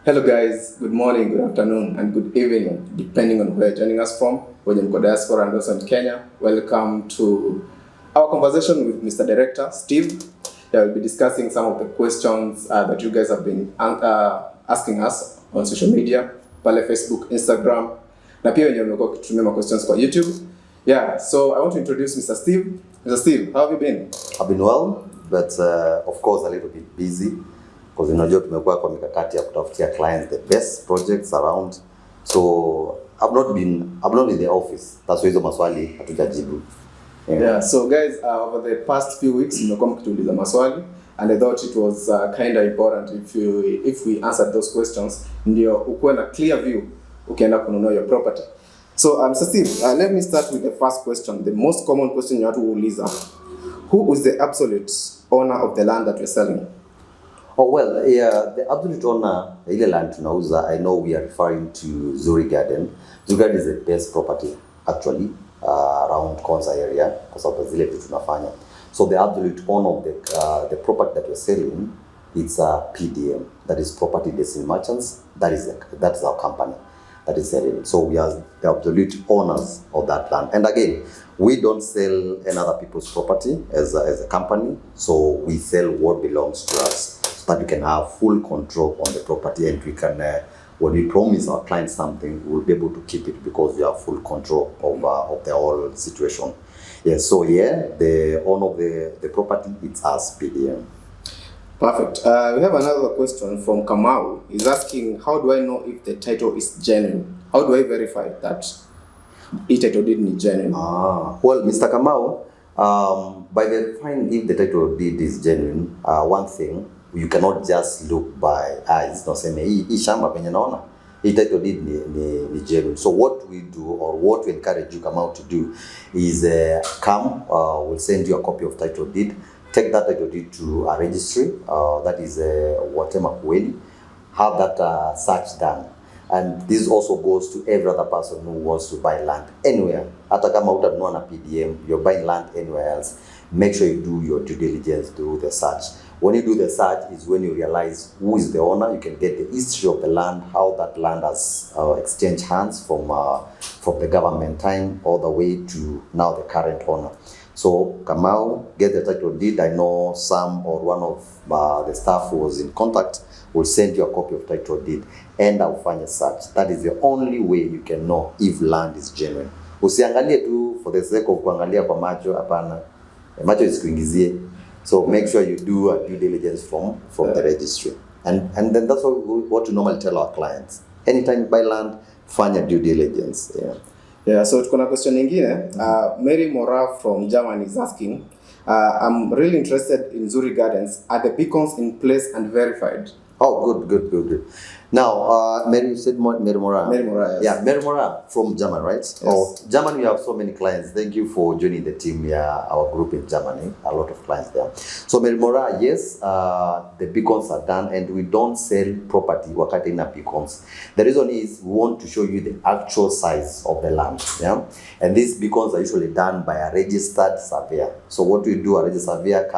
Hello guys, good morning, good afternoon, and good evening, depending on where you're joining us from, whether you're in diaspora and also in Kenya. Welcome to our conversation with Mr. Director, Steve. We'll be discussing some of the questions that you guys have been asking us on social media, pale Facebook, Instagram, na pia wenye mmekuwa kutumia questions kwa YouTube. Yeah, so I want to introduce Mr. Steve. Mr. Steve, how have you been? I've been well, but of course a little bit busy. Because unajua tumekuwa kwa mikakati ya kutafutia clients the best projects around, so I've not been in the office. That's why hizo maswali hatujajibu. Yeah, so guys, over the past few weeks mmekuwa mkituuliza maswali, and I thought it was kind of important if we answered those questions ndio ukuwe na clear view ukienda kununua your property. So Mr. Steve, let me start with the first question, the most common question you have to uliza. Who is the absolute owner of the land that we're selling? Oh well, yeah, the absolute owner ile land tunauza, I know we are referring to Zuri Garden. Zuri Garden is the best property actually around Konza area kwa sababu zile vitu tunafanya. So the absolute owner of the property that we're selling, it's PDM, that is Property Destination Merchants. That's our company that is selling it. So we are the absolute owners of that land. And again, we don't sell another people's property as a company. So we sell what belongs to us, so that we can have full control on the property, and we can, when we promise our clients something, we'll be able to keep it because we have full control of the whole situation. Yes, so yeah, the owner of the property, it's us, PDM. Perfect. We have another question from Kamau. He's asking, how do I know if the title is genuine? How do I verify that each title deed is genuine? Well, Mr. Kamau, by verifying if the title deed is genuine, one thing, you cannot just look by eyes, not saying hii shamba penye naona hii title deed ni genuine. So what we do, or what we encourage you come out to do, is we'll send you a copy of title deed. Take that title deed to a registry, that is Watema Kweli, have that search done. And this also goes to every other person who wants to buy land anywhere. Hata kama utanunua na PDM, you're buying land anywhere else, make sure you do your due diligence, do the search. When you do the search is when you realize who is the owner. You can get the history of the land, how that land has exchanged hands from the government time all the way to now the current owner. So come out, get the title deed. I know some or one of the staff who was in contact will send you a copy of title deed, and I'll find a search. That is the only way you can know if land is genuine. Usiangalie tu for the sake of kuangalia kwa macho, hapana. Macho isikuingizie. So make sure you do a due diligence from the registry. And then that's what we normally tell our clients. Anytime you buy land, find your due diligence. Yeah, so tuko na question nyingine. Mary Mora from Germany is asking, I'm really interested in Zuri Gardens. Are the beacons in place and verified? Oh, good. Now, Mary, you said Mary Mora. Mary Mora, yes. Yeah, Mary Mora from Germany, right? Yes. Oh, Germany, we have so many clients. Thank you for joining the team. Yeah, our group in Germany, a lot of clients there. So Mary Mora, yes, the beacons are done, and we don't sell property wakati ina beacons. The reason is we want to show you the actual size of the land. Yeah, and these beacons are usually done by a registered surveyor. So what we do, a registered surveyor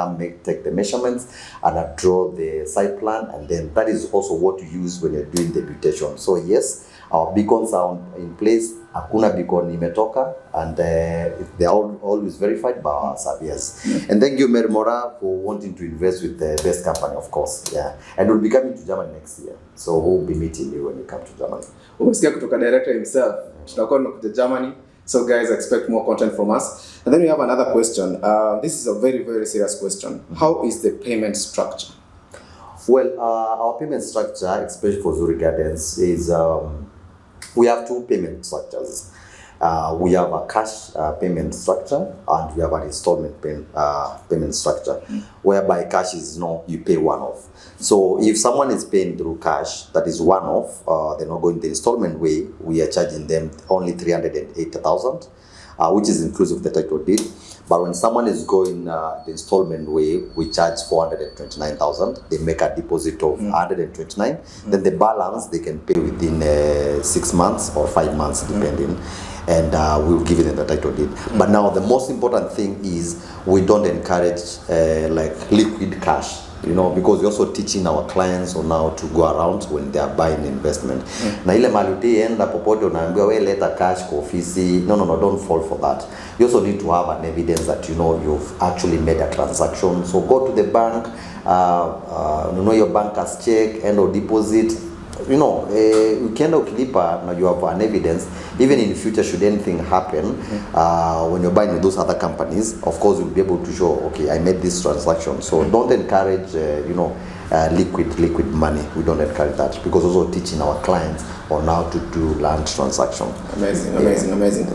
take the measurements and draw the site plan, and then that is also what you use when you're doing the deputation. So yes, our beacons are in place. Hakuna beacon imetoka, and they are always verified by our surveyors. And thank you, Mary Mora, for wanting to invest with the best company, of course. Yeah, and we'll be coming to Germany next year, so we'll be meeting you when you come to Germany. Umesikia kutoka director himself. Tutakuwa tunakuja Germany. So guys, expect more content from us. And then we have another question. This is a very, very serious question. How is the payment structure? Well, our payment structure, especially for Zuri Gardens, is we have two payment structures. We have a cash payment structure, and we have an installment payment structure, whereby cash is you pay one-off. So if someone is paying through cash, that is one-off, they're not going the installment way, we are charging them only 380,000, which is inclusive of the title deed. But when someone is going the installment way, we charge 429,000. They make a deposit of 129. Then the balance they can pay within 6 months or 5 months, depending. And we'll give them the title deed. But now the most important thing is we don't encourage like liquid cash. you know, because we're also teaching our clients on how to go around when they are buying investment. Na ile mali utaenda popote unaambiwa wewe leta cash kwa ofisi, no, don't fall for that. You also need to have an evidence that, you know, you've actually made a transaction. So go to the bank, you know, your bank has check and or deposit. You know, ukienda ukilipa, now you have an evidence. Even in the future, should anything happen, when you're buying with those other companies, of course you'll be able to show, okay, I made this transaction. So don't encourage, you know, liquid money. We don't encourage that, because also teaching our clients on how to do land transaction. Amazing.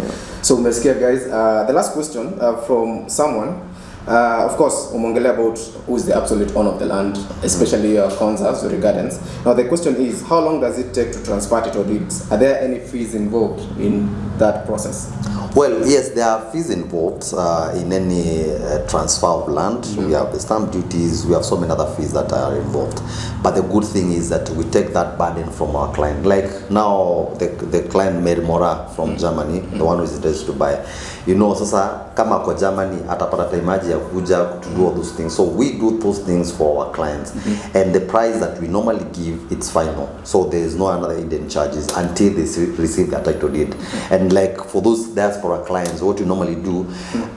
So umesikia guys, the last question from someone. Of course, umongelea about who's the absolute owner of the land, especially Konza, Zuri Gardens. Now the question is, how long does it take to transfer title deeds? Are there any fees involved in that process? Well, yes, there are fees involved in any transfer of land. We have the stamp duties, we have so many other fees that are involved. But the good thing is that we take that burden from our client. Like now, the client Mary Mora from Germany, the one who is interested to buy. You know, sasa kama kwa Germany, atapata taimaji ya kuja to do all those things. So we do those things for our clients. And the price that we normally give, it's final. So there is no another hidden charges until they receive their title deed. And like for those diaspora clients, what you normally do,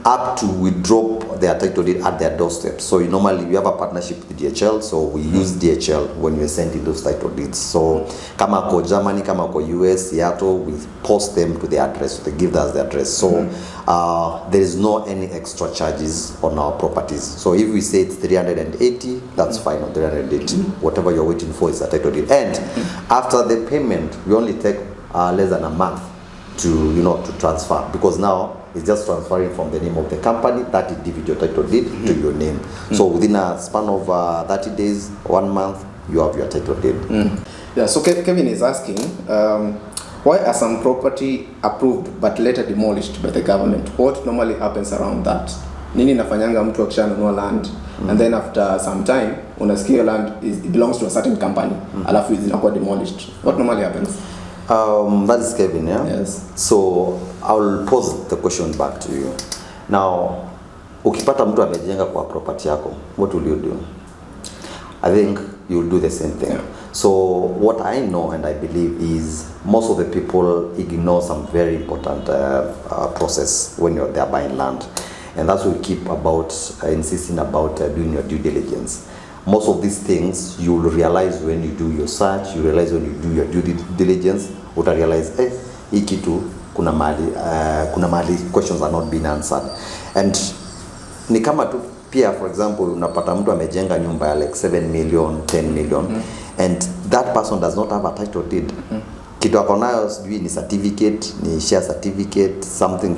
up to we drop their title deed at their doorstep. So we have a partnership with DHL, so we use DHL when we're sending those title deeds. So kama kwa Germany, kama kwa US, Seattle, we post them to the address, so they give us the address. So there is no any extra charges on our properties. So if we say it's 380, that's fine on 380. Whatever you're waiting for is a title deed. And after the payment, we only take less than a month to, you know, to transfer, because now it's just transferring from the name of the company, that individual title deed, to your name. So within a span of 30 days, 1 month, you have your title deed. Yeah, so Kevin is asking, why are some property approved but later demolished by the government? What normally happens around that? Nini nafanyanga mtu akishanunua land and then after some time unasikia land it belongs to a certain company, alafu inakuwa demolished. What normally happens? That is Kevin, yeah? Yes. So I'll pose the question back to you. Now, ukipata mtu amejenga kwa property yako, what will you do? I think you'll do the same thing. Yeah. So what I know and I believe is most of the people ignore some very important process when they're buying land. And that's what we keep about insisting about doing your due diligence. Most of these things you will realize when you do your search, you realize when you do your due diligence, uta realize, hii kitu kuna mali questions are not being answered. And ni kama tu pia, for example, unapata mtu amejenga nyumba ya like 7 million, 10 million, and that person does not have a title deed. Kitu ako nayo sijui ni certificate, ni share certificate, something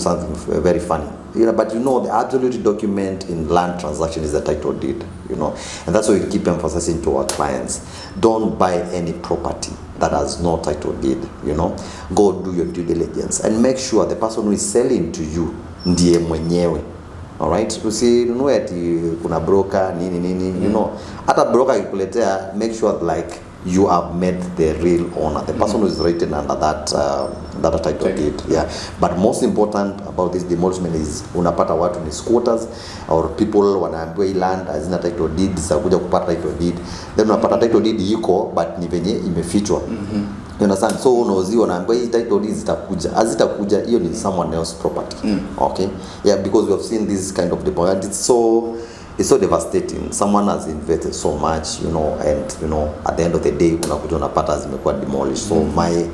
very funny. You know, but you know the absolute document in land transaction is the title deed, you know. And that's why we keep emphasizing to our clients. Don't buy any property that has no title deed, you know. Go do your due diligence and make sure the person who is selling to you ndiye mwenyewe. All right? Usinunue ati kuna broker nini, you know. Hata broker akikuletea, make sure like you have met the real owner, the person who is written under that title deed. Yeah. But most important about this demolition is unapata watu ni squatters or people wanaambiwa hii land hazina title deed, sakuja kupata title deed. Then unapata title deed iko but ni venye imefichwa. You understand? So unaoziwa wanaambiwa hii title deed hazitakuja, hiyo ni someone else property. Okay? Yeah, because we have seen this kind of deposit. It's so devastating. Someone has invested so much, you know, and you know, at the end of the day, unakuja unapata zimekuwa demolished. So my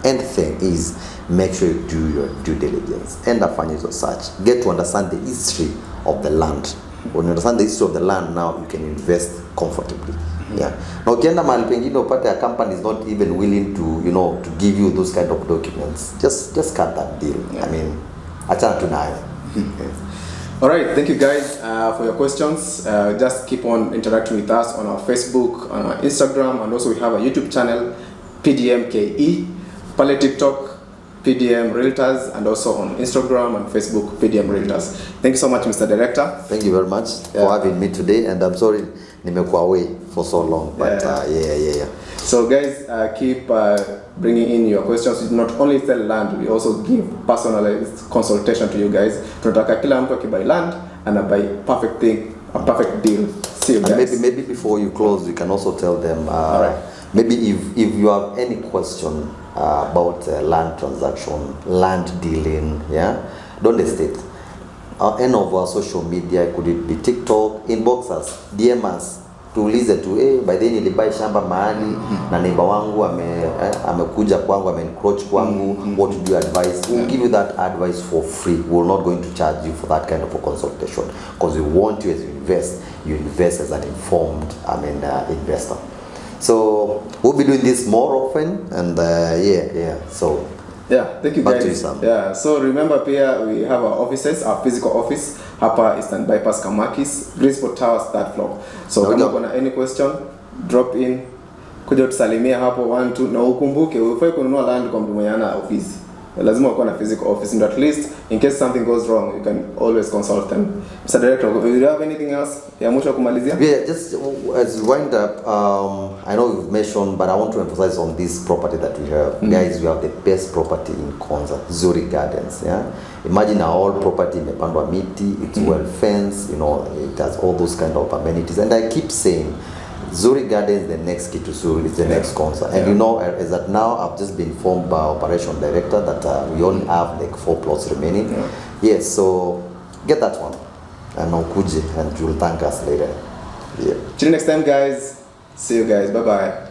end thing is make sure you do your due diligence. End up finding your search. Get to understand the history of the land. When you understand the history of the land, now you can invest comfortably. Yeah. Now, ukienda mahali pengine upate a company is not even willing to, you know, to give you those kind of documents. Just cut that deal. Yeah. I mean, achana tunayo. All right, thank you guys for your questions. Just keep on interacting with us on our Facebook, on our Instagram, and also we have a YouTube channel, PDM KE, pale TikTok, PDM Realtors, and also on Instagram and Facebook, PDM Realtors. Thank you so much, Mr. Director. Thank you very much for having me today, and I'm sorry nimekuwa away for so long, but yeah. So guys, keep bringing in your questions. We not only sell land, we also give personalized consultation to you guys. Tunataka kila mtu akibuy land and buy a perfect deal. See you And guys. maybe before you close, you can also tell them. Alright. Maybe if you have any question about land transaction, land dealing, yeah, don't hesitate. Any of our social media, could it be TikTok, inbox us, DM us, tuulize tu, by then nilibai shamba mahali na neighbor wangu amekuja kwangu, encroach kwangu, what do you advise? We'll give you that advice for free. We're not going to charge you for that kind of a consultation, because we want you, as you invest as an informed investor. So we'll be doing this more often, and so yeah, thank you back guys. to you, Sam. Yeah, so remember here we have our offices, our physical office hapa Eastern Bypass Kamakis, Greensport Towers, third floor. So kama kuna any question, drop in, kuja tusalimia hapo 1 2, na ukumbuke ufai kununua land kwa mtu mwenye ana ofisi. Lazima uwe na physical office, and at least in case something goes wrong you can always consult them. Mr. Director, do you have anything else ya mwisho kumalizia? Yeah, just as we wind up, I know you've mentioned, but I want to emphasize on this property that we have. Guys, we have the best property in Konza, Zuri Gardens. Yeah, imagine our whole property imepandwa miti, it's well fenced, it has all those kind of amenities. And I keep saying, Zuri Gardens, the next Kituzuri, is the next Konza. And as that now, I've just been informed by operation director that we only have like 4 plots remaining. Yes, so get that one, and Okuji, and you'll thank us later. Till next time, guys. See you guys. Bye bye.